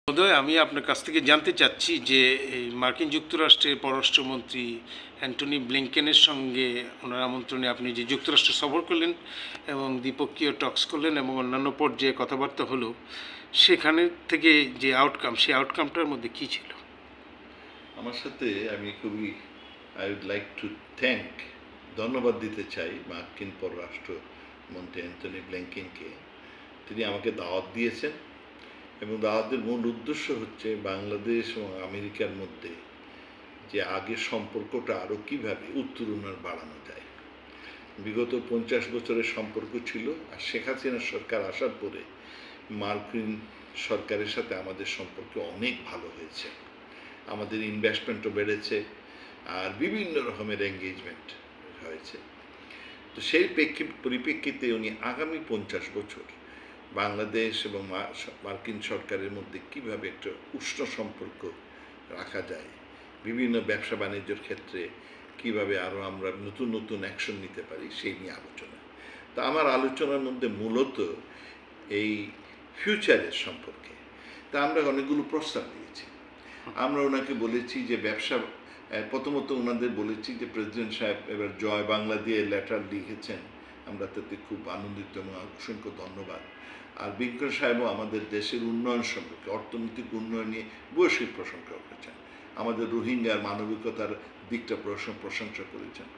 মহোদয়, আমি আপনার কাছ থেকে জানতে চাচ্ছি যে এই মার্কিন যুক্তরাষ্ট্রের পররাষ্ট্রমন্ত্রী অ্যান্টনি ব্লিংকেনের সঙ্গে ওনার আমন্ত্রণে আপনি যে যুক্তরাষ্ট্র সফর করলেন এবং দ্বিপক্ষীয় টক্স করলেন এবং অন্যান্য পর্যায়ে কথাবার্তা হলো, সেখানে থেকে যে আউটকাম, সেই আউটকামটার মধ্যে কী ছিল? আমার সাথে আমি খুবই I would like to thank ধন্যবাদ দিতে চাই মার্কিন পররাষ্ট্রমন্ত্রী অ্যান্টনি ব্লিংকেনকে। তিনি আমাকে দাওয়াত দিয়েছেন এবং দাওয়াতের মূল উদ্দেশ্য হচ্ছে বাংলাদেশ এবং আমেরিকার মধ্যে যে আগের সম্পর্কটা আরও কীভাবে উত্তরণ বাড়ানো যায়। বিগত 50 বছরের সম্পর্ক ছিল, আর শেখ হাসিনা সরকার আসার পরে মার্কিন সরকারের সাথে আমাদের সম্পর্ক অনেক ভালো হয়েছে। আমাদের ইনভেস্টমেন্টও বেড়েছে আর বিভিন্ন রকমের এঙ্গেজমেন্ট হয়েছে। তো সেই পরিপ্রেক্ষিতে উনি আগামী 50 বছর বাংলাদেশ এবং মার্কিন সরকারের মধ্যে কীভাবে একটা উষ্ণ সম্পর্ক রাখা যায়, বিভিন্ন ব্যবসা বাণিজ্যের ক্ষেত্রে কীভাবে আরও আমরা নতুন নতুন অ্যাকশন নিতে পারি, সেই নিয়ে আলোচনা। তা আমার আলোচনার মধ্যে মূলত এই ফিউচারের সম্পর্কে তা আমরা অনেকগুলো প্রস্তাব দিয়েছি। আমরা ওনাকে বলেছি যে ব্যবসা, প্রথমত ওনাদের বলেছি যে প্রেসিডেন্ট সাহেব এবার জয় বাংলা দিয়ে লেটার লিখেছেন, আমরা তাতে খুব আনন্দিত এবং অসংখ্য ধন্যবাদ। আর ব্লিংকেন সাহেবও আমাদের দেশের উন্নয়ন সম্পর্কে, অর্থনৈতিক উন্নয়ন নিয়ে বৈশ্বিক প্রশংসা করেছেন, আমাদের রোহিঙ্গার মানবিকতার দিকটা প্রশংসা করেছেন।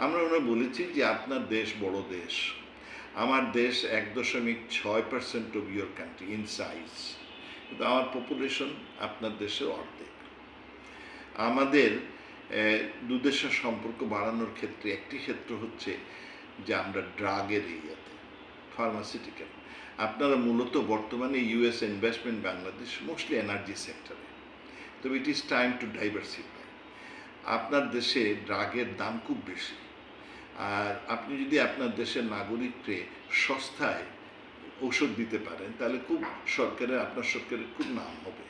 আমরা ওনারা বলেছি যে আপনার দেশ বড় দেশ, আমার দেশ 1.6% of your country in size, কিন্তু আমার পপুলেশন আপনার দেশের অর্ধেক। আমাদের দু দেশের সম্পর্ক বাড়ানোর ক্ষেত্রে একটি ক্ষেত্র হচ্ছে যে আমরা ড্রাগের এরিয়াতে, ফার্মাসিউটিক্যাল, আপনারা মূলত বর্তমানে US investment Bangladesh mostly energy সেক্টরে, তবে it is time to diversify. আপনার দেশে ড্রাগের দাম খুব বেশি, আর আপনি যদি আপনার দেশের নাগরিককে সস্তায় ঔষধ দিতে পারেন তাহলে খুব আপনার সরকারের খুব নাম হবে।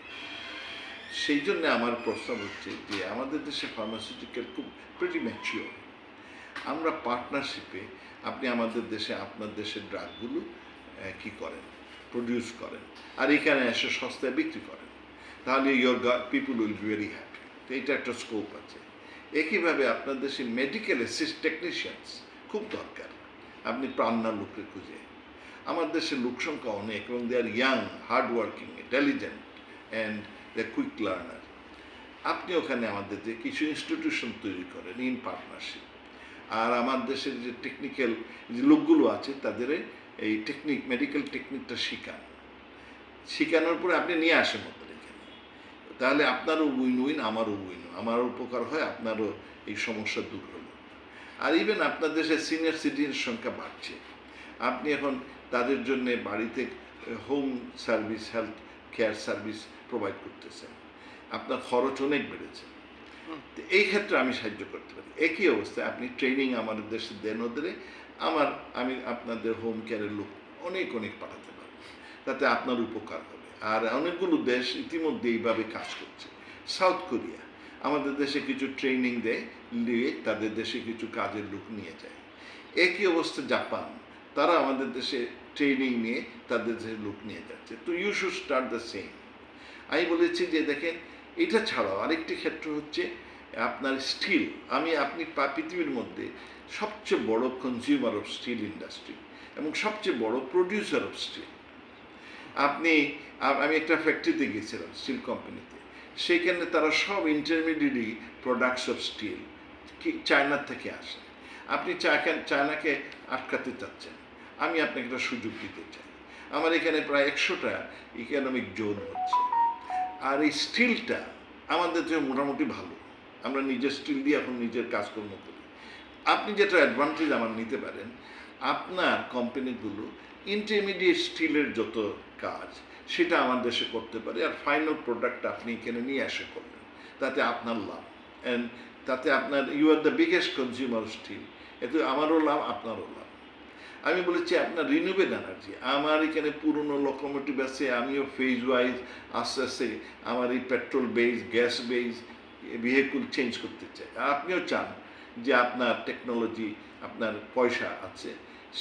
সেই জন্য আমার প্রস্তাব হচ্ছে যে আমাদের দেশে ফার্মাসিউটিক্যাল খুব প্রিটি ম্যাচিওর, আমরা পার্টনারশিপে আপনি আমাদের দেশে আপনার দেশের ড্রাগগুলো কী করেন, প্রডিউস করেন, আর এখানে এসে সস্তায় বিক্রি করেন, তাহলে your people will be very happy. তো এটা একটা স্কোপ আছে। একইভাবে আপনার দেশে মেডিকেল টেকনিশিয়ানস খুব দরকার, আপনি প্রাণনা লোককে খুঁজে। আমার দেশের লোক সংখ্যা অনেক এবং they are young, hard working, intelligent and they quick learner. আপনি ওখানে আমাদের যে কিছু ইনস্টিটিউশন তৈরি করেন ইন পার্টনারশিপ, আর আমার দেশের যে টেকনিক্যাল যে লোকগুলো আছে তাদের এই মেডিকেল টেকনিকটা শেখানোর পরে আপনি নিয়ে আসেন ওদের এখানে, তাহলে আপনারও উইন উইন, আমারও উইন, আমারও উপকার হয়, আপনারও এই সমস্যা দূর হলো। আর ইভেন আপনার দেশে সিনিয়র সিটিজেনের সংখ্যা বাড়ছে, আপনি এখন তাদের জন্যে বাড়িতে home service, health care service provide করতেছেন, আপনার খরচ অনেক বেড়েছে। তো এই ক্ষেত্রে আমি সাহায্য করতে পারি। একই অবস্থায় আপনি ট্রেনিং আমাদের দেশে দেন ওদের, আমি আপনাদের হোম কেয়ারের লোক অনেক অনেক পাঠাতে পারব, তাতে আপনার উপকার হবে। আর অনেকগুলো দেশ ইতিমধ্যে এইভাবে কাজ করছে। সাউথ কোরিয়া আমাদের দেশে কিছু ট্রেনিং দেয়, নিয়ে তাদের দেশে কিছু কাজের লোক নিয়ে যায়। একই অবস্থা জাপান, তারা আমাদের দেশে ট্রেনিং নিয়ে তাদের দেশে লোক নিয়ে যাচ্ছে। তো you should start the same. আমি বলেছি যে দেখেন, এটা ছাড়াও আরেকটি ক্ষেত্র হচ্ছে আপনার স্টিল। আপনি পৃথিবীর মধ্যে সবচেয়ে বড় কনজিউমার অফ স্টিল ইন্ডাস্ট্রি এবং সবচেয়ে বড় প্রডিউসার অফ স্টিল। আমি একটা ফ্যাক্টরিতে গিয়েছিলাম, স্টিল কোম্পানিতে, সেইখানে তারা সব ইন্টারমিডিয়েট প্রোডাক্টস অফ স্টিল চায়নার থেকে আসে। আপনি চায়নাকে আটকাতে চাচ্ছেন, আমি আপনাকে একটা সুযোগ দিতে চাই। আমার এখানে প্রায় 100টা ইকোনমিক জোন হচ্ছে, আর এই স্টিলটা আমাদের যে মোটামুটি ভালো, আমরা নিজের স্টিল দিয়ে এখন নিজের কাজকর্ম করি। আপনি যেটা অ্যাডভান্টেজ আমার নিতে পারেন, আপনার কোম্পানিগুলো ইন্টারমিডিয়েট স্টিলের যত কাজ সেটা আমার দেশে করতে পারে, আর ফাইনাল প্রোডাক্ট আপনি এখানে নিয়ে আসে করবেন, তাতে আপনার লাভ, অ্যান্ড তাতে আপনার you are the biggest consumer still, এতে আমারও লাভ, আপনারও লাভ। আমি বলেছি আপনার রিনিউয়েবল এনার্জি, আমার এখানে পুরনো লোকোমোটিভ আছে, আমিও ফেজ ওয়াইজ আস্তে আস্তে আমার এই petrol base, gas base vehicle change করতে চাই। আর আপনিও চান যে আপনার টেকনোলজি, আপনার পয়সা আছে,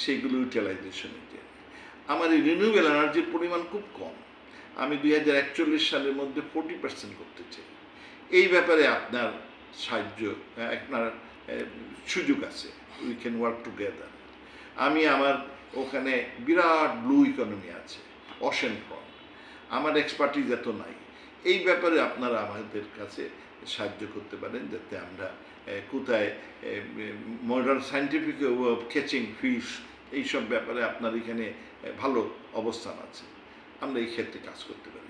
সেগুলো ইউটিলাইজেশনের জন্য। আমার এই রিনিউয়েবল এনার্জির পরিমাণ খুব কম, আমি 2041 সালের মধ্যে 40% করতে চাই। এই ব্যাপারে আপনার সাহায্য, আপনার সুযোগ আছে, উই ক্যান ওয়ার্ক টুগেদার। আমি আমার ওখানে বিরাট ব্লু ইকোনমি আছে, অশেন ফ্রন্ট, আমার এক্সপার্টিজ এত নাই। এই ব্যাপারে আপনারা আমাদের কাছে সাহায্য করতে পারেন, যাতে আমরা কোথায় modern scientific of catching fish, এইসব ব্যাপারে আপনার এখানে ভালো অবস্থান আছে, আমরা এই ক্ষেত্রে কাজ করতে পারি।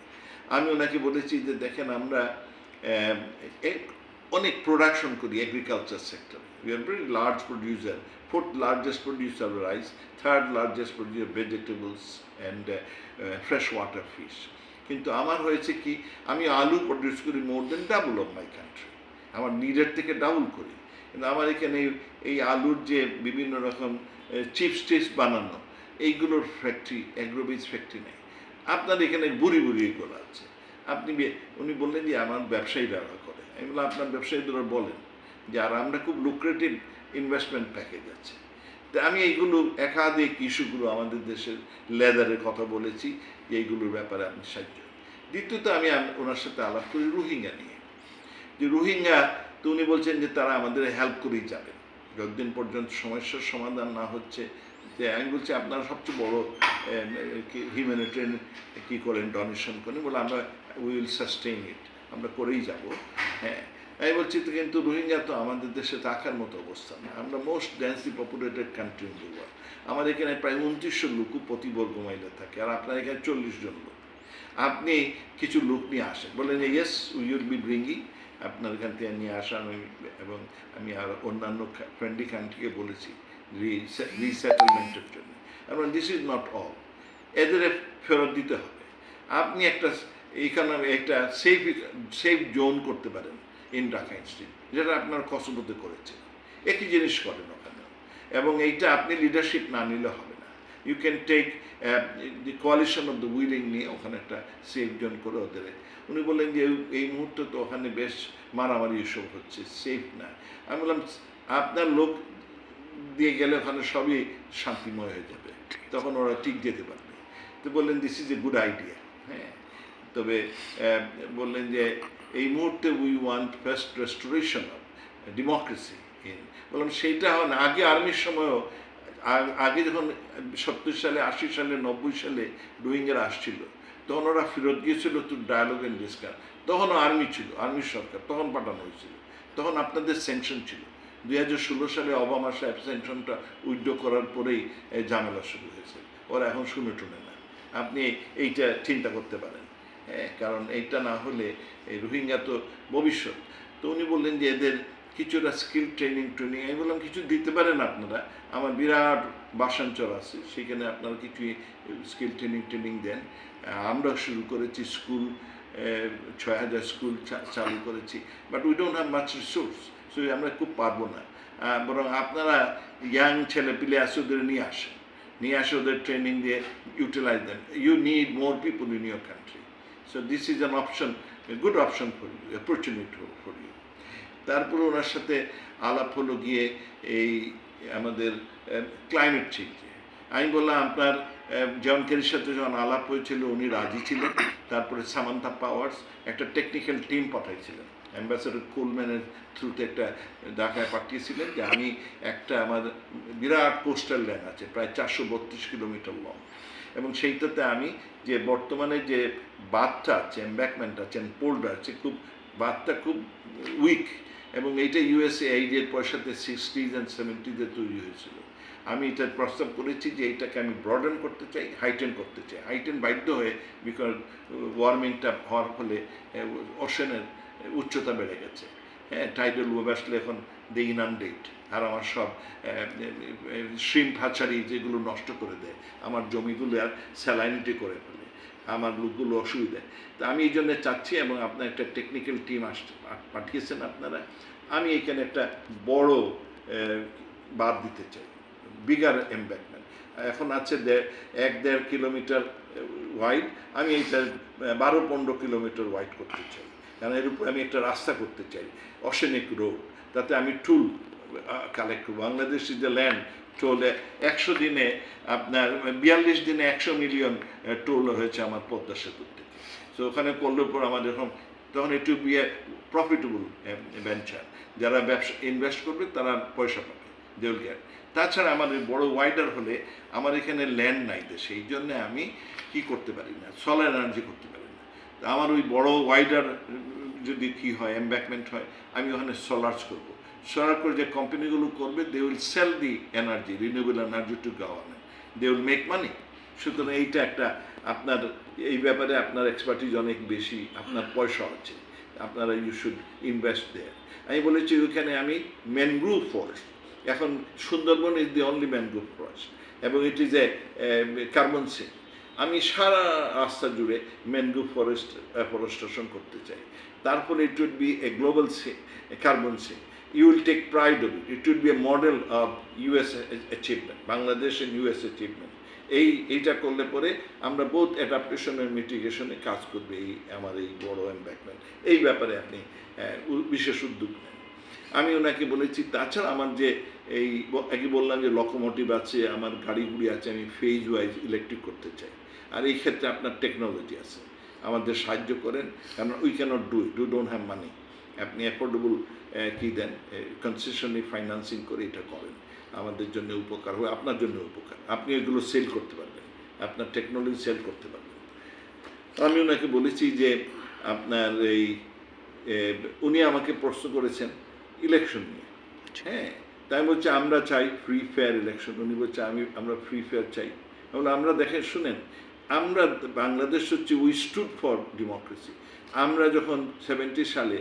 আমি ওনাকে বলেছি যে দেখেন, আমরা অনেক প্রোডাকশন করি agriculture sector, we are very large producer, 4th largest producer of rice, 3rd largest producer of vegetables and fresh water fish. কিন্তু আমার হয়েছে কি, আমি আলু প্রডিউস করি মোর দেন ডাবল অফ মাই কান্ট্রি, আমার নিডের থেকে ডাবল করি। কিন্তু আমার এখানে এই আলুর যে বিভিন্ন রকম চিপস টিপস বানানো, এইগুলোর ফ্যাক্টরি, অ্যাগ্রোবেজ ফ্যাক্টরি নেই। আপনার এখানে বুড়ি বুড়ি এগুলো আছে। উনি বললেন যে আমার ব্যবসায়ীরা করে। আমি বললাম আপনার ব্যবসায়ীদের বলেন যে, আর আমরা খুব লুক্রেটিভ ইনভেস্টমেন্ট প্যাকেজ আছে। তো আমি এইগুলো একাধিক ইস্যুগুলো আমাদের দেশের লেদারের কথা বলেছি, যে এইগুলোর ব্যাপারে আপনি সাহায্য। দ্বিতীয়ত আমি ওনার সাথে আলাপ করি রোহিঙ্গা নিয়ে, যে রোহিঙ্গা, তো উনি বলছেন যে তারা আমাদের হেল্প করেই যাবেন যতদিন পর্যন্ত সমস্যার সমাধান না হচ্ছে। যে আমি বলছি আপনারা সবচেয়ে বড় হিউম্যানিটেরিয়ান কী করেন, ডোনেশন করেন, বলে আমরা উইল সাস্টেইন ইট, আমরা করেই যাব। হ্যাঁ, আমি বলছি তো, কিন্তু রোহিঙ্গা তো আমাদের দেশে থাকার মতো অবস্থা না, আমরা most densely populated country in the world. আমার এখানে প্রায় 2900 লোক প্রতি বর্গ মাইলে থাকে, আর আপনার এখানে 40 জন লোক। আপনি কিছু লোক নিয়ে আসেন, বলেন যে yes we will be bringing, আপনার এখান থেকে নিয়ে আসা। এবং আমি আর অন্যান্য ফ্রেন্ডলি কান্ট্রিকে বলেছি রিসেটেলমেন্টের জন্য। এবং দিস ইজ নট অল, এদের ফেরত দিতে হবে। আপনি একটা ইকোনমি, একটা সেফ জোন করতে পারেন ইন রাখাইন স্টেট, যেটা আপনার কসোভোতে করেছে, একই জিনিস করেন ওখানে। এবং এইটা আপনি লিডারশিপ না নিলে হবে না। You can take the coalition of the willing নিয়ে ওখানে একটা সেফ জোন করে ওদের। উনি বললেন যে এই মুহূর্তে তো ওখানে বেশ মারামারি এসব হচ্ছে, সেফ না। আমি বললাম আপনার লোক দিয়ে গেলে ওখানে সবই শান্তিময় হয়ে যাবে, তখন ওরা ঠিক যেতে পারবে। তো বললেন this is a good idea. হ্যাঁ, তবে বললেন যে এই মুহূর্তে we want first restoration of democracy in. বললাম সেইটা হয় না, আগে আর্মির সময়ও, আগে যখন 70 সালে, 80 সালে, 90 সালে রোহিঙ্গারা আসছিল, তখন ওরা ফেরত গিয়েছিল টু ডায়ালগ অ্যান্ড ডিসকাস। তখনও আর্মি ছিল, আর্মির সরকার তখন পাঠানো হয়েছিল, তখন আপনাদের স্যাংশন ছিল। 2016 সালে ওবামা সাহেব স্যাংশনটা উইথড্র করার পরেই ঝামেলা শুরু হয়েছে। ওরা এখন শুনে টুনে না। আপনি এইটা চিন্তা করতে পারেন, কারণ এইটা না হলে এই রোহিঙ্গা তো ভবিষ্যৎ। তো উনি বললেন যে এদের কিছুটা স্কিল ট্রেনিং। আমি বললাম কিছু দিতে পারেন আপনারা, আমার বিরাট বাসাঞ্চল আছে, সেখানে আপনারা কিছু স্কিল ট্রেনিং দেন। আমরা শুরু করেছি স্কুল, 6000 স্কুল চালু করেছি, but we don't have much resource, so আমরা খুব পারবো না। বরং আপনারা ইয়াং ছেলে পিলে আছে, ওদের নিয়ে আসে ওদের ট্রেনিং দিয়ে ইউটিলাইজ দেন। You need more people in your country, so this is an option, good option for you, opportunity for you. তারপরে ওনার সাথে আলাপ হলো গিয়ে এই আমাদের ক্লাইমেট চেঞ্জ। আমি বললাম আপনার জন কেরির সাথে যখন আলাপ হয়েছিল উনি রাজি ছিলেন। তারপরে সামান্থা পাওয়ার্স একটা টেকনিক্যাল টিম পাঠাইছিলেন, অ্যাম্বাসেডর কোলম্যানের থ্রুতে একটা ঢাকায় পাঠিয়েছিলেন, যে আমি একটা আমার বিরাট কোস্টাল ল্যান্ড আছে প্রায় 432 কিলোমিটার লং, এবং সেইটাতে আমি যে বর্তমানে যে বাঁধটা আছে, এম্ব্যাকমেন্ট আছে, পোল্ডার আছে, বাঁধটা খুব উইক, এবং এইটা ইউএসএ এইডের পয়সাতে 60s and 70s তৈরি হয়েছিল। আমি এটার প্রস্তাব করেছি যে এইটাকে আমি ব্রডেন করতে চাই, হাইটেন করতে চাই। হাইটেন বাধ্য হয়ে, বিকজ ওয়ার্মিংটা হওয়ার ফলে ওশেনের উচ্চতা বেড়ে গেছে। হ্যাঁ, টাইডাল ওয়েভ আসলে এখন দে ইনান্ডেট, আর আমার সব শ্রিম্প হাচারি যেগুলো নষ্ট করে দেয়, আমার জমিগুলো আর স্যালাইনিটি করে ফেলে, আমার লোকগুলো অসুবিধায়। তা আমি এই জন্য চাচ্ছি, এবং আপনার একটা টেকনিক্যাল টিম পাঠিয়েছেন আপনারা, আমি এখানে একটা বড় বাঁধ দিতে চাই, বিগার এম্ব্যাকমেন্ট। এখন আছে 1-1.5 কিলোমিটার ওয়াইড, আমি এইটা 12-15 কিলোমিটার ওয়াইড করতে চাই, কারণ এর উপর আমি একটা রাস্তা করতে চাই, অসেনিক রোড, তাতে আমি টুল কালেক্ট করব। Bangladesh is the land toll, 100 দিনে আপনার 42 দিনে 100 মিলিয়ন টোল হয়েছে আমার পদ্মা সেতুর থেকে। সো ওখানে করলে পর আমার যখন তখন it will B A profitable venture. যারা ব্যবসা ইনভেস্ট করবে তারা পয়সা পাবে, দে উইল গেট। তাছাড়া আমাদের বড় ওয়াইডার হলে আমার এখানে ল্যান্ড নাই দেশে, এই জন্য আমি কি করতে পারি না, সোলার এনার্জি করতে পারি না। তা আমার ওই বড় ওয়াইডার যদি কি হয়, এমব্যাকমেন্ট হয়, আমি ওখানে সোলার্স করবো। সোলার করে যে কোম্পানিগুলো করবে, they will sell the energy, renewable energy to government, they will make money. সুতরাং এইটা একটা আপনার এই ব্যাপারে আপনার এক্সপার্টিজ অনেক বেশি, আপনার পয়সা আছে, আপনারা ইউ শুড ইনভেস্ট দেয়ার। আমি বলেছি ওইখানে আমি ম্যানগ্রোভ ফরেস্ট, এখন Sundarban is the only mangrove forest এবং it is a carbon sink. আমি সারা রাস্তা জুড়ে ম্যানগ্রোভ ফরেস্টেশন করতে চাই। তারপরে it would be a global carbon sink. You will take pride of it. It would be a model of US achievement, Bangladesh and US achievement. এইটা করলে পরে আমরা বহুত অ্যাডাপ্টেশন আর মিটিগেশনে কাজ করবে এই আমার এই বড় এমব্যাকমেন্ট। এই ব্যাপারে আপনি বিশেষ উদ্যোগ নেন। আমি ওনাকে বলেছি তাছাড়া আমার যে এই একই বললাম যে লকোমোটিভ আছে, আমার গাড়িগুড়ি আছে, আমি ফেজ ওয়াইজ ইলেকট্রিক করতে চাই। আর এই ক্ষেত্রে আপনার টেকনোলজি আছে, আমাদের সাহায্য করেন, কারণ we can't do it, you don't have money. আপনি অ্যাফোর্ডেবল কি দেন, কনসেশনারি ফাইন্যান্সিং করে এটা করেন, আমাদের জন্য উপকার হবে, আপনার জন্য উপকার। আপনি এগুলো সেল করতে পারবেন, আপনার টেকনোলজি সেল করতে পারবেন। আমি ওনাকে বলেছি যে আপনার এই উনি আমাকে প্রশ্ন করেছেন ইলেকশন নিয়ে। হ্যাঁ, তাই বলছে আমরা চাই ফ্রি ফেয়ার ইলেকশন। উনি বলছে আমরা ফ্রি ফেয়ার চাই। আমরা দেখেন শুনেন, আমরা বাংলাদেশ হচ্ছে উই স্টুড ফর ডেমোক্রেসি। আমরা যখন 70 সালে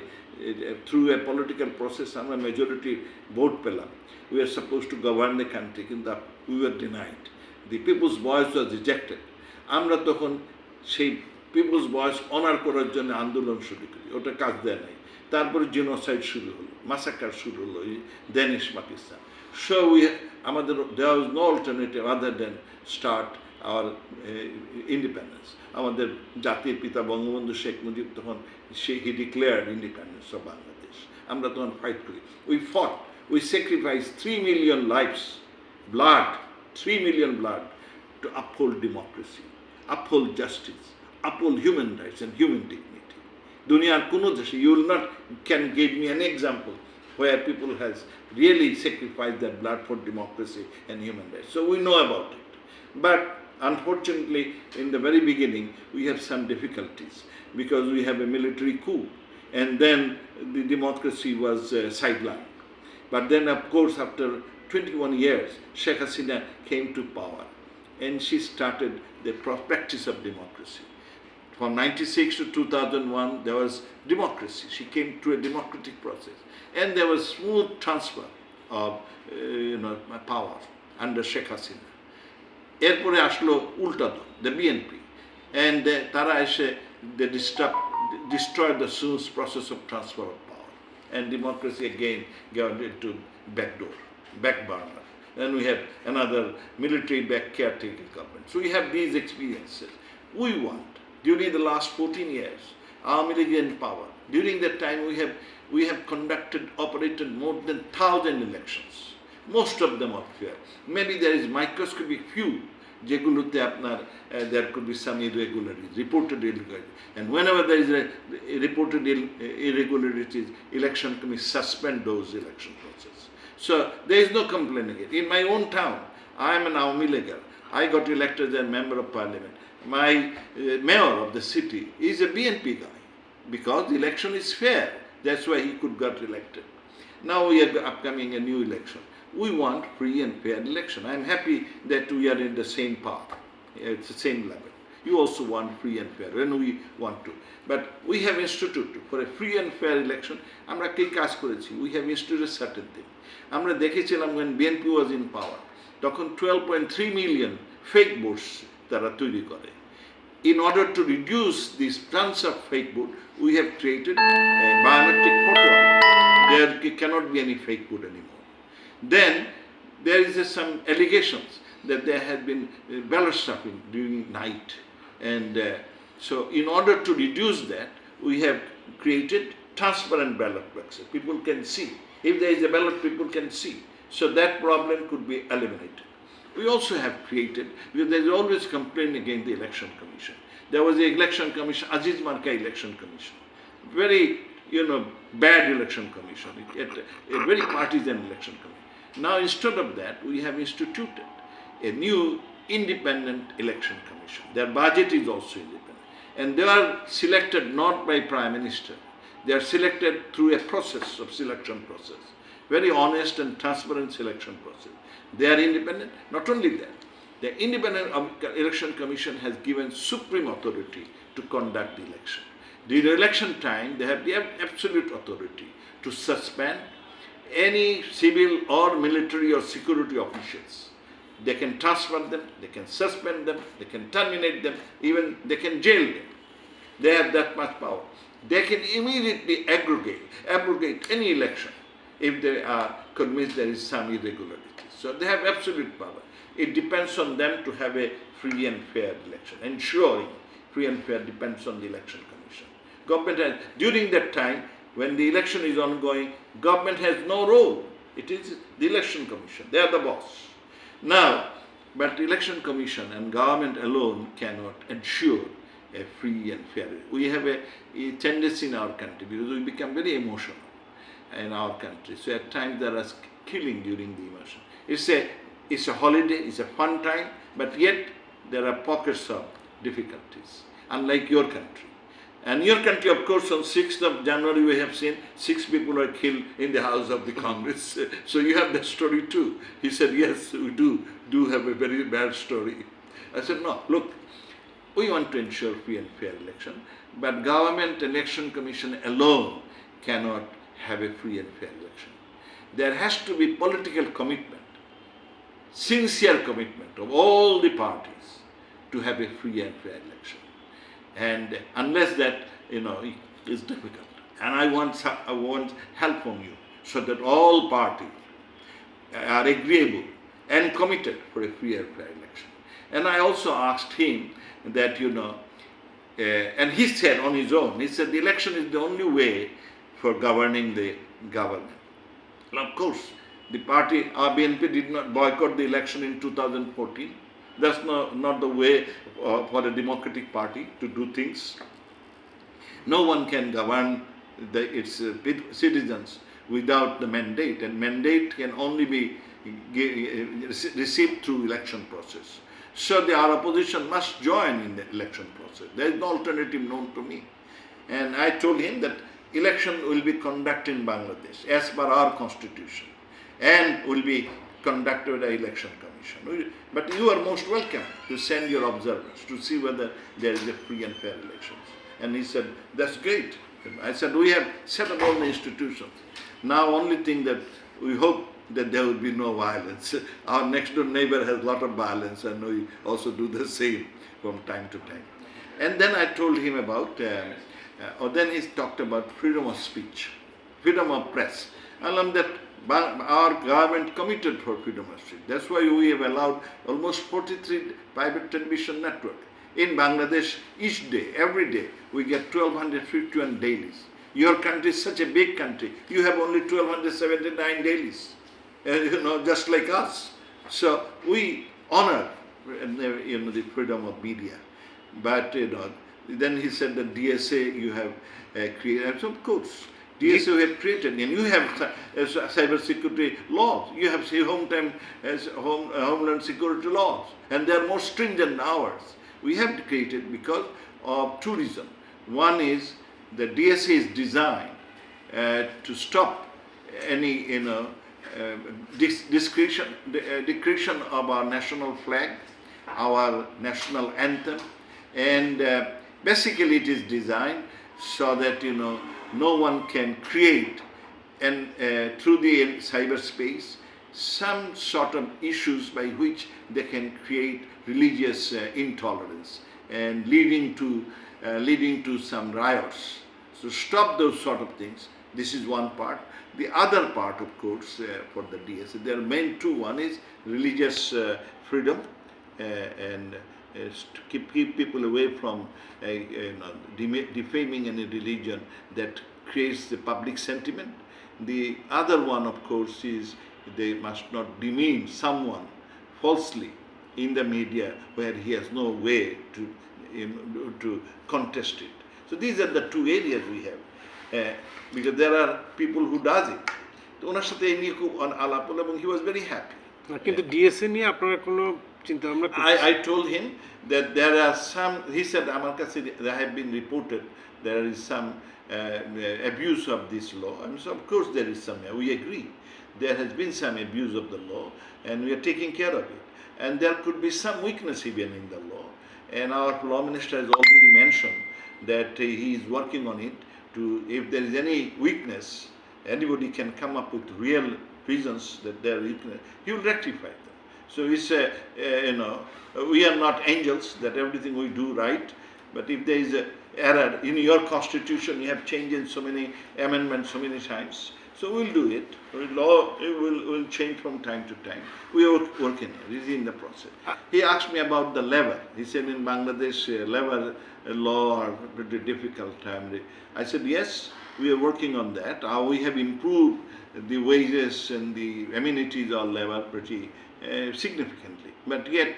থ্রু এ পলিটিক্যাল প্রসেস আমরা মেজরিটি ভোট পেলাম, we are suppose to govern the country, কিন্তু we are denied, the people's voice was rejected. আমরা তখন সেই পিপলস ভয়েস অনার করার জন্য আন্দোলন শুরু করি, ওটা কাজ দেয় নাই। তারপরে জেনোসাইড শুরু হলো, মাসাকার শুরু হলো, ডেনিশ পাকিস্তান। সো আমাদের there was no alternative other than start our independence. আমাদের জাতির পিতা বঙ্গবন্ধু শেখ মুজিব তখন he declared independence of Bangladesh. আমরা তখন ফাইট করি, we fought, we sacrifice 3 million lives, blood, 3 million blood to uphold democracy, uphold justice, uphold human rights and human dignity. দুনিয়ার কোনো দেশে you will not can give me an example where people has really sacrificed their blood for democracy and human rights. So we know about it. But unfortunately, in the very beginning, we have some difficulties because we have a military coup, and then the democracy was sidelined. But then, of course, after 21 years, Sheikh Hasina came to power, and she started the practice of democracy. From 96 to 2001, there was democracy. She came to a democratic process, and there was smooth transfer of power under Sheikh Hasina. এরপরে আসলো উল্টা দল, the BNP, and তারা এসে দে destroy the smooth process of transfer of power, and democracy again got into back burner. Then we have another military-backed caretaker government. So we have these experiences. We want, during the last 14 years, our military power. During that time, we have operated more than 1,000 elections. Most of them are fair. Maybe there is microscopic few যেগুলোতে আপনার there could be some irregularities, reported irregularities, and whenever there is a reported irregularities, election commission suspend those election process. So there is no complaint again. In my own town, I am an Awami Leaguer. I got elected as a member of parliament. My mayor of the city is a BNP guy because the election is fair. That's why he could get elected. Now we are upcoming a new election. We want free and fair election. I am happy that we are in the same path. It's the same level. You also want free and fair, when we want to. But we have instituted for a free and fair election. আমরা কি কাজ করেছি? We have instituted certain things. আমরা দেখেছিলাম when BNP was in power, তখন 12.3 million fake votes তারা তৈরি করে। In order to reduce these tons of fake vote, we have created a biometric photo. There cannot be any fake vote anymore. Then there is some allegations that there had been ballot stuffing during night, and so in order to reduce that, we have created transparent ballot boxes. People can see. If there is a ballot, people can see. So that problem could be eliminated. We also have created, because there is always complaint against the election commission. There was the election commission, Aziz Marka election commission. Very, bad election commission. A very partisan election commission. Now instead of that, we have instituted a new independent election commission. Their budget is also independent. And they are selected not by Prime Minister. They are selected through a process of selection process. Very honest and transparent selection process. They are independent. Not only that, the Independent Election Commission has given supreme authority to conduct the election. During election time, they have the absolute authority to suspend any civil or military or security officials. They can transfer them, they can suspend them, they can terminate them, even they can jail them. They have that much power. They can immediately abrogate any election if they are convinced there is some irregularity. So they have absolute power. It depends on them to have a free and fair election. Ensuring free and fair depends on the election commission. Government has, during that time, when the election is ongoing, government has no role. It is the election commission. They are the boss. Now, but the election commission and government alone cannot ensure a free and fair. We have a tendency in our country because we become very emotional in our country. So at times there is killing during the emotion. It's a holiday, it's a fun time, but yet there are pockets of difficulties, unlike your country. And your country, of course, on 6th of January, we have seen 6 people were killed in the house of the Congress. So you have that story too. He said, yes, we do have a very bad story. I said, no, look, we want to ensure free and fair election, but Government Election Commission alone cannot have a free and fair election. There has to be political commitment, sincere commitment of all the parties to have a free and fair election. And unless that, is difficult. And I want help from you so that all parties are agreeable and committed for a free and fair election. And I also asked him that, and he said on his own, he said the election is the only way for governing the government. And of course, the party, BNP did not boycott the election in 2014. That's not the way for a democratic party to do things. No one can govern its citizens without the mandate, and mandate can only be received through election process. So our opposition must join in the election process. There is no alternative known to me. And I told him that election will be conducted in Bangladesh as per our constitution and will be conducted by election commission. But you are most welcome to send your observers to see whether there is a free and fair elections. And he said, that's great. I said, we have set up all the institutions. Now only thing that we hope that there will be no violence. Our next door neighbor has a lot of violence, and we also do the same from time to time. And then I told him about, then he talked about freedom of speech, freedom of press. I learned that our government committed for freedom of speech. That's why we have allowed almost 43 private television networks. In Bangladesh, each day, every day, we get 1,251 dailies. Your country is such a big country. You have only 1,279 dailies, just like us. So we honor, the freedom of media. But, then he said that DSA you have created. So of course, DSA we have created, and you have cyber security laws. You have homeland security laws, and they are more stringent than ours. We have created because of two reasons. One is the DSA is designed to stop any desecration of our national flag, our national anthem, and basically it is designed so that no one can create and through the cyberspace some sort of issues by which they can create religious intolerance and leading to some riots. So stop those sort of things. This is one part. The other part, of course, for the DSA, there are main two. One is religious freedom and to keep people away from defaming any religion that creates the public sentiment. The other one, of course, is they must not demean someone falsely in the media where he has no way to to contest it. So these are the two areas we have, because there are people who does it. তো ওনার সাথে এই নিয়ে খুব আলাপ হলো এবং he was very happy. কিন্তু DSA নিয়ে আপনারা কোনো চিন্তা ভাবনা I told him that there are some, he said, আমার কাছে there have been reported there is some abuse of this law. And so of course there is some, we agree. There has been some abuse of the law and we are taking care of it. And there could be some weakness even in the law. And our law minister has already mentioned that he is working on it to, if there is any weakness, anybody can come up with real reasons that there are weakness, he will rectify them. So it's we are not angels that everything we do right, but if there is a error in your constitution, you have changed in so many amendments so many times, so we'll do it. Law will change from time to time. We are working on it. It's in the process. He asked me about the labor. He said in Bangladesh labor law are pretty difficult. I said yes, we are working on that. We have improved the wages and the amenities of labor pretty significantly. But yet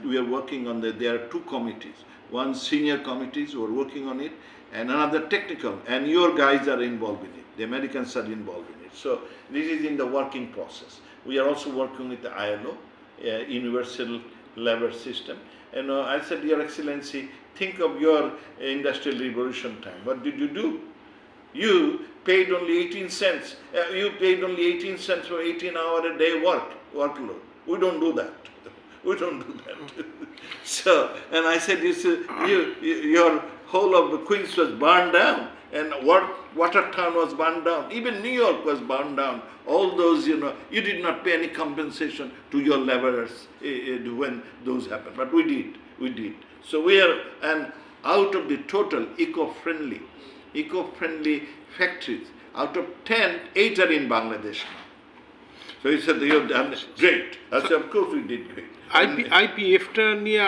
we are working on that. There are two committees. One senior committees who are working on it, and another technical. And your guys are involved in it. The Americans are involved in it. So this is in the working process. We are also working with the ILO, Universal Labor System. And I said, Your Excellency, think of your industrial revolution time. What did you do? You paid only 18 cents. You paid only 18 cents for 18-hour a day workload. We don't do that. We don't do that. So, and I said, your whole of the Queens was burned down, and Watertown was burned down. Even New York was burned down. All those, you did not pay any compensation to your laborers when those happened. But we did. So we are, and out of the total eco-friendly factories, out of 10, 8 are in Bangladesh now. So he said, you have done great. I said, of course we did great. আইপিএফটা নিয়ে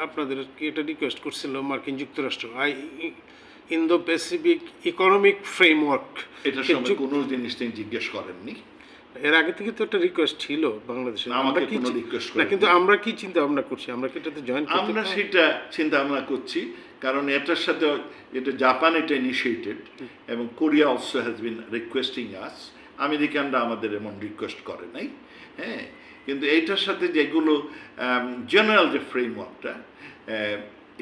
আপনাদেরকে এটা request করছিল মার্কিন যুক্তরাষ্ট্র, Indo Pacific economic framework. এটার সময় কোনো জিনিস তিনি জিজ্ঞেস করেননি? এর আগে থেকে তো একটা রিকোয়েস্ট ছিল বাংলাদেশে, আমাকে কোনো রিকোয়েস্ট না, কিন্তু আমরা কি চিন্তা ভাবনা করছি, আমরা কি এটাতে জয়েন করতে? আমরা সেটা চিন্তা ভাবনা করছি, কারণ এটার সাথে এটা জাপান এটা ইনিশিয়েটেড এবং Korea also has been requesting us. আমেরিকানরা আমাদের এমন রিকোয়েস্ট করে নাই, হ্যাঁ। কিন্তু এইটার সাথে যেগুলো জেনারেল যে ফ্রেমওয়ার্কটা,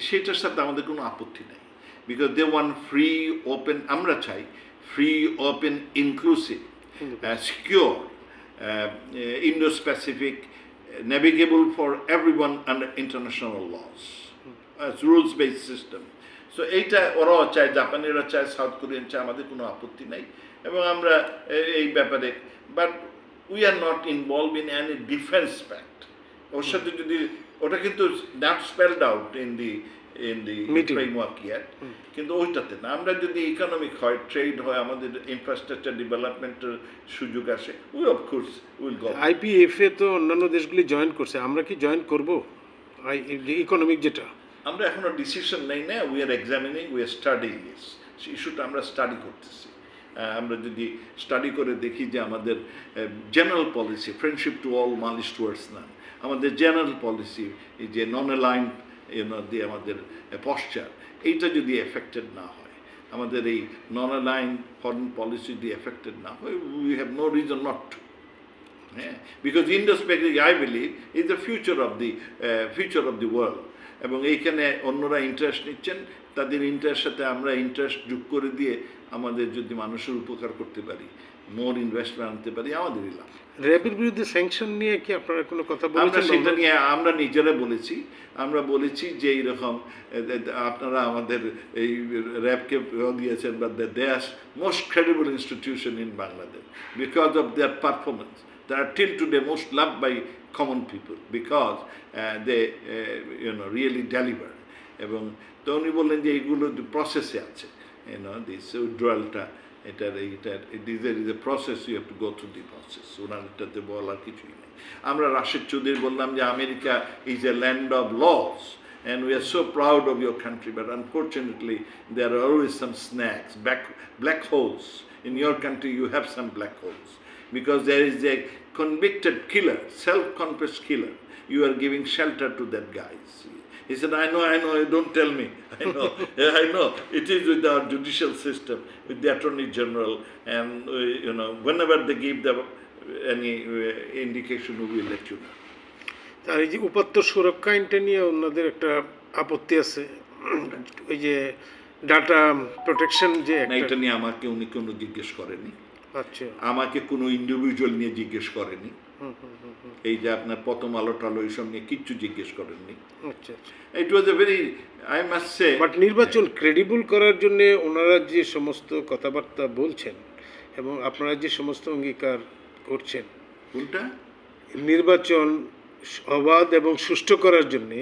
সেটার সাথে আমাদের কোনো আপত্তি নেই, because they want free open, আমরা চাই free open inclusive secure Indo-Pacific navigable for everyone under international laws, as rules-based system. So এইটা ওরাও চায়, জাপানিরা চায়, সাউথ কোরিয়ান চায়, আমাদের কোনো আপত্তি নাই এবং আমরা এই ব্যাপারে, but we are not involve in any defence pact. ওর সাথে যদি ওটা কিন্তু not spelled out in the framework year, কিন্তু ওইটাতে না। আমরা যদি ইকোনমিক হয়, ট্রেড হয়, আমাদের ইনফ্রাস্ট্রাকচার ডেভেলপমেন্টের সুযোগ আসে, we of course will go. IPF এ তো অন্যান্য দেশগুলি জয়েন করছে, আমরা কি জয়েন করব ইকোনমিক যেটা? আমরা এখনো ডিসিশন নেই না, we are examining, we are studying this ইস্যুটা, আমরা স্টাডি করতেছি। আমরা যদি স্টাডি করে দেখি যে আমাদের general policy friendship to all মালিশ টুয়ার্ডস নান, আমাদের জেনারেল পলিসি এই যে নন অ্যালাইন্ড দিয়ে আমাদের পশ্চার, এইটা যদি এফেক্টেড না হয়, আমাদের এই নন অ্যালাইন্ড ফরেন পলিসি যদি এফেক্টেড না হয়, we have no reason not to. হ্যাঁ, because Indo Pacific I believe is the future of the world. এবং এইখানে অন্যরা ইন্টারেস্ট নিচ্ছেন, তাদের ইন্টারেস্টের সাথে আমরা ইন্টারেস্ট যোগ করে দিয়ে আমাদের যদি মানুষের উপকার করতে পারি, মোর ইনভেস্টমেন্ট আনতে পারি, আমাদেরই লাভ। র্যাবের বিরুদ্ধে স্যাংশন নিয়ে কি আপনারা কোনো কথা বলেছেন? সেটা নিয়ে আমরা নিজেরা বলেছি যে এইরকম আপনারা আমাদের এই র্যাবকে দিয়েছেন, বা they are most credible institution in Bangladesh because of their performance. They are till today most loved by common people because they really deliver. এবং তো উনি বললেন যে এইগুলো প্রসেসে আছে, দিস উইথড্রয়ালটা, এটার is a process, you have to go through the process. ওনার এটাতে বলার কিছুই নেই। আমরা রাশেদ চৌধুরী বললাম যে America is a land of laws and we are so proud of your country, but unfortunately there are always some snacks, black holes. In your country you have some black holes because there is a convicted killer, self-confessed killer. You are giving shelter to that guys. He said, I know, don't tell me. I know, I know. It is with our judicial system, with the Attorney General, and whenever they give the any indication, we will let you know. আর এই যে উপাত্ত সুরক্ষা আইনটা নিয়ে ওনাদের একটা আপত্তি আছে, ওই যে ডাটা প্রোটেকশন যে না, এটা নিয়ে আমাকে উনি কোনো জিজ্ঞেস করেনি। আচ্ছা, আমাকে কোনো ইন্ডিভিজুয়াল নিয়ে জিজ্ঞেস করেনি। এই যে আপনার প্রথম আলো টালো এইসব নিয়ে কিচ্ছু জিজ্ঞেস করেননি। আচ্ছা, it was a very, I must say, but নির্বাচন ক্রেডিবল করার জন্য ওনারা যে সমস্ত কথাবার্তা বলছেন এবং আপনারা যে সমস্ত অঙ্গীকার করছেন, কোনটা নির্বাচন অবাধ এবং সুষ্ঠু করার জন্য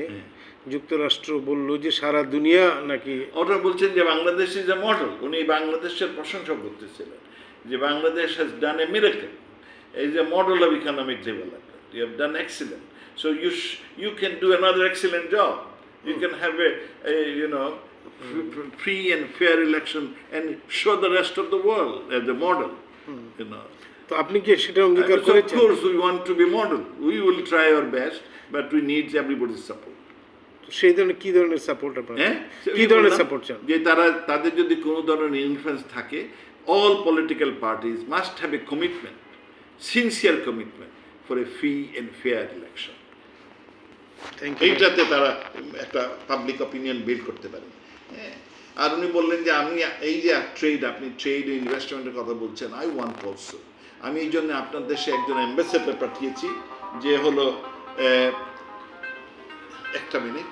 যুক্তরাষ্ট্র বলল যে সারা দুনিয়া নাকি, ওটা বলছেন যে বাংলাদেশ ইজ এ মডেল। উনি বাংলাদেশের প্রশংসা করতেছিলেন যে Bangladesh has done A miracle, is a model of economic development. You have done excellent. So you can do another excellent job. You can have a free and fair election and show the rest of the world as a model. তো আপনি কি সেটা অঙ্গীকার Of করেছেন? course, we want to be model. We will try our best, but we need everybody's support. সেই ধরনের কি ধরনের সাপোর্ট আপনার, কি ধরনের সাপোর্ট চান? যে তাদের যদি কোনো ধরনের ইনফ্লুয়েন্স থাকে, all political parties must have a commitment, sincere commitment for a free and fair election. এইটাতে তারা একটা পাবলিক অপিনিয়ন বিল্ড করতে পারেন। আর উনি বললেন যে আমি এই যে আপনি ট্রেড ইনভেস্টমেন্টের কথা বলছেন, আই ওয়ান্ট অলসো। আমি এই জন্য আপনার দেশে একজন অ্যাম্বাসেডর পাঠিয়েছি, যে হলো একটা মিনিট।